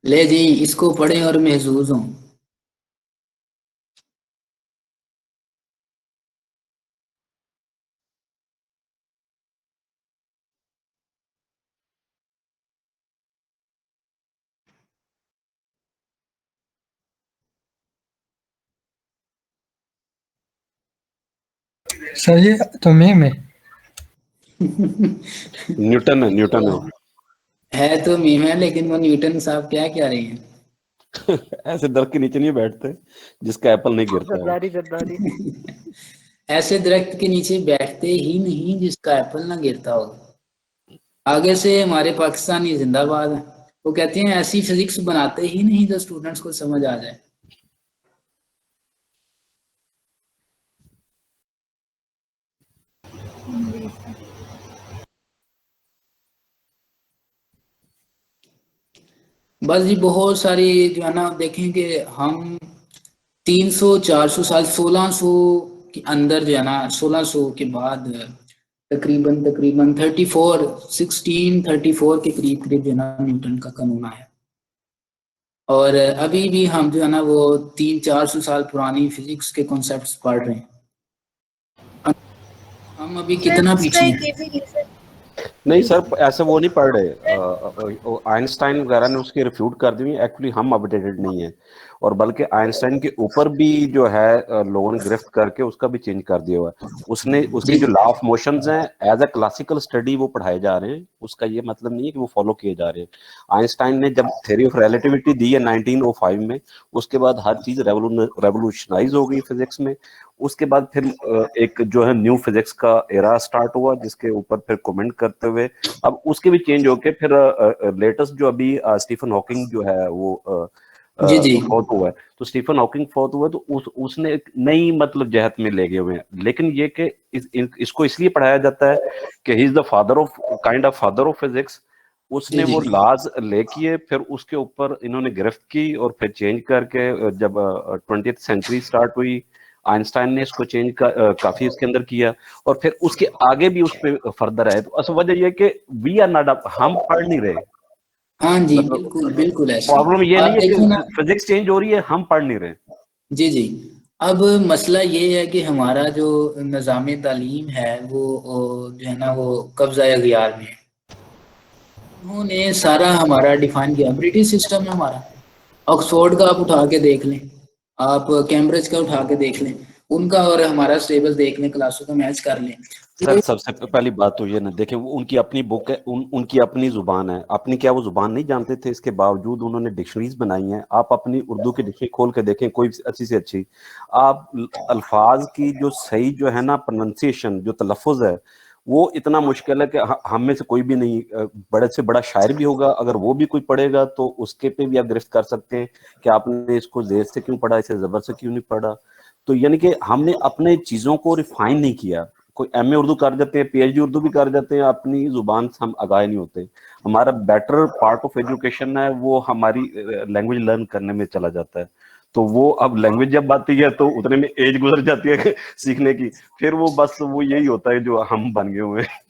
ले जी, इसको पढ़ें और महजूज हों। सर ये तो मीम है। न्यूटन है, न्यूटन है तो मीम है, लेकिन वो न्यूटन साहब क्या कह रहे हैं? है। ऐसे दरख्त के नीचे नहीं बैठते जिसका एप्पल नहीं गिरता हो। गद्दारी गद्दारी। ऐसे दरख्त के नीचे बैठते ही नहीं जिसका एप्पल ना गिरता हो। आगे से हमारे पाकिस्तानी जिंदाबाद है। वो कहते हैं ऐसी फिजिक्स बनाते ही नहीं जो स्टूडेंट्स को समझ आ जाए। बस जी, बहुत सारी जो है ना, देखें कि हम 300 400 साल, 1600 के अंदर जो है ना, 1600 के बाद तकरीबन तकरीबन 1634 के करीब करीब जो है ना न्यूटन का कानून आया। और अभी भी हम जो है ना वो 300 400 साल पुरानी फिजिक्स के कॉन्सेप्ट्स पढ़ रहे हैं। हम अभी सर कितना उसका पीछे एक हैं। ये भी रीजन। नहीं सर, ऐसे वो नहीं पढ़ रहे। आइंस्टाइन वगैरह ने उसके रिफ्यूट कर दी। एक्चुअली हम अपडेटेड नहीं है, और बल्कि आइंस्टाइन के ऊपर भी जो है लोगों ने गिरफ्त करके उसका भी चेंज कर दिया हुआ है। उसने उसके जी जो लॉ ऑफ मोशंस हैं एज अ क्लासिकल स्टडी वो पढ़ाए जा रहे हैं। उसका ये मतलब नहीं है कि वो फॉलो किए जा रहे हैं। आइंस्टाइन ने जब थ्योरी ऑफ रिलेटिविटी दी है 1905 में, उसके बाद हर चीज रेवोल्यूशनाइज हो गई फिजिक्स में। उसके बाद फिर एक जो है न्यू फिजिक्स का एरा स्टार्ट हुआ, जिसके ऊपर फिर कमेंट करते हुए अब उसके भी चेंज होके फिर लेटेस्ट जो अभी स्टीफन हॉकिंग जो है वो जी जी फौत हुआ है। तो स्टीफन हॉकिंग फौत हुआ है, तो उसने एक नई मतलब जहत में ले गए हुए हैं। लेकिन ये कि इसको इसलिए पढ़ाया जाता है कि he is the father of kind of father of physics. जी उसने जी वो लॉज ले किए, फिर उसके ऊपर इन्होंने गिरफ्त की और फिर चेंज करके जब 20th सेंचुरी स्टार्ट हुई, आइंस्टाइन ने इसको चेंज काफी इसके अंदर किया, और फिर उसके आगे भी उस पर फर्दर आए। तो असल वजह यह कि वी आर नॉट, हम पढ़ नहीं रहे। हाँ जी, मतलब बिल्कुल बिल्कुल ऐसे ही। प्रॉब्लम ये आप नहीं है देखिए ना। कि फिजिक्स चेंज हो रही है, हम पढ़ नहीं रहे। जी जी। अब मसला ये है कि हमारा जो निज़ाम तालीम है वो जो है ना वो कब्ज़ा गियार में है। उन्होंने सारा हमारा डिफाइन किया। ब्रिटिश सिस्टम है हमारा। ऑक्सफोर्ड का आप उठा के देख लें, आप कैम्ब्रिज का उठा के देख लें। उनका और हमारा सिलेबस देख लें, क्लासों का मैच कर लें। सर सबसे पहली बात तो ये ना देखें, वो उनकी अपनी बुक है, उनकी अपनी जुबान है, अपनी क्या वो जुबान नहीं जानते थे? इसके बावजूद उन्होंने डिक्शनरीज बनाई हैं। आप अपनी उर्दू की डिक्शनरी खोल के देखें, कोई अच्छी से अच्छी, आप अल्फाज की जो सही जो है ना प्रोनाउंसिएशन, जो तलफ़ुज़ है, वो इतना मुश्किल है कि हम में से कोई भी नहीं, बड़े से बड़ा शायर भी होगा, अगर वो भी कोई पढ़ेगा तो उसके पे भी आप गिरफ्त कर सकते हैं कि आपने इसको ज़ेर से क्यों पढ़ा, इसे ज़बर से क्यों नहीं पढ़ा। तो यानी कि हमने अपने चीज़ों को रिफाइन नहीं किया। कोई एमए उर्दू कर जाते हैं, पीएचडी उर्दू भी कर जाते हैं, अपनी जुबान से हम आगाह नहीं होते। हमारा बेटर पार्ट ऑफ एजुकेशन है वो हमारी लैंग्वेज लर्न करने में चला जाता है। तो वो अब लैंग्वेज जब आती है तो उतने में एज गुजर जाती है सीखने की, फिर वो बस वो यही होता है जो हम बन गए हुए हैं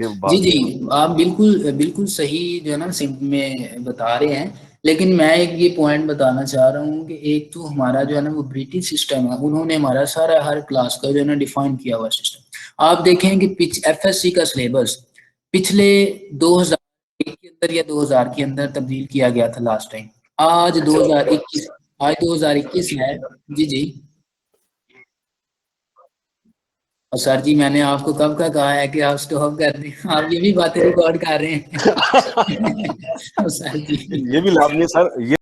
जी जी, आप बिल्कुल बिल्कुल सही जो है ना सिंप में बता रहे हैं। लेकिन मैं एक ये पॉइंट बताना चाह रहा हूँ कि एक तो हमारा जो है ना वो ब्रिटिश सिस्टम है, उन्होंने हमारा सारा हर क्लास का जो है ना डिफाइन किया हुआ सिस्टम। आप देखें कि एफएससी का सिलेबस पिछले 2001 के अंदर या 2000 के अंदर तब्दील किया गया था लास्ट टाइम। आज 2021, आज 2021 है। जी जी। और सर जी मैंने आपको कब का कहा है कि आप स्टॉप कर दें? आप ये भी बातें रिकॉर्ड कर रहे हैं। सर जी ये भी लाभ नहीं सर, ये